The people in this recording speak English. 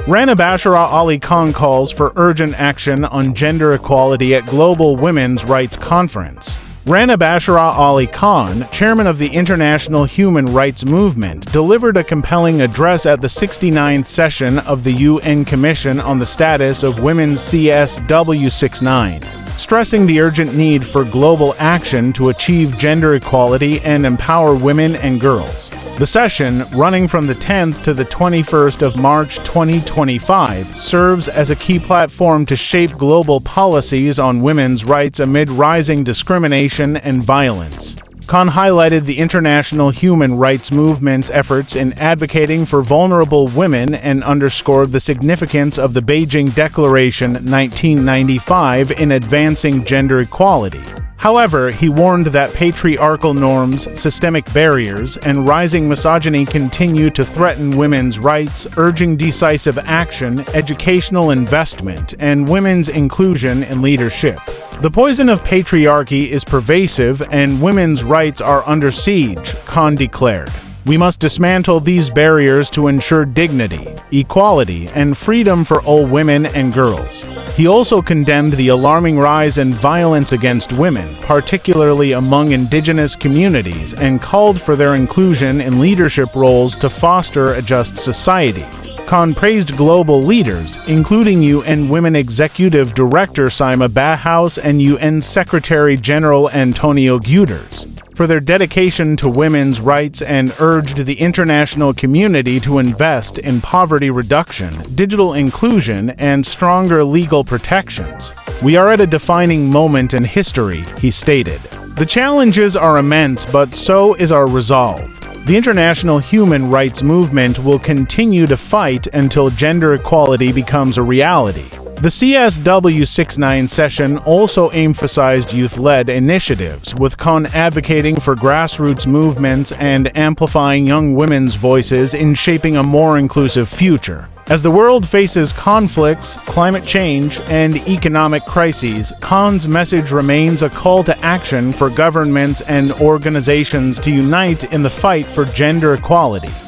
Rana Basharat Ali Khan calls for urgent action on gender equality at Global Women's Rights Conference. Rana Basharat Ali Khan, chairman of the International Human Rights Movement, delivered a compelling address at the 69th session of the UN Commission on the Status of Women's CSW69, stressing the urgent need for global action to achieve gender equality and empower women and girls. The session, running from the 10th to the 21st of March 2025, serves as a key platform to shape global policies on women's rights amid rising discrimination and violence. Khan highlighted the international human rights movement's efforts in advocating for vulnerable women and underscored the significance of the Beijing Declaration 1995 in advancing gender equality. However, he warned that patriarchal norms, systemic barriers, and rising misogyny continue to threaten women's rights, urging decisive action, educational investment, and women's inclusion in leadership. The poison of patriarchy is pervasive and women's rights are under siege, Khan declared. We must dismantle these barriers to ensure dignity, equality, and freedom for all women and girls. He also condemned the alarming rise in violence against women, particularly among indigenous communities, and called for their inclusion in leadership roles to foster a just society. Khan praised global leaders, including UN Women Executive Director Sima Bahaus and UN Secretary-General Antonio Guterres, for their dedication to women's rights and urged the international community to invest in poverty reduction, digital inclusion, and stronger legal protections. We are at a defining moment in history, he stated. The challenges are immense, but so is our resolve. The international human rights movement will continue to fight until gender equality becomes a reality. The CSW69 session also emphasized youth-led initiatives, with Khan advocating for grassroots movements and amplifying young women's voices in shaping a more inclusive future. As the world faces conflicts, climate change, and economic crises, Khan's message remains a call to action for governments and organizations to unite in the fight for gender equality.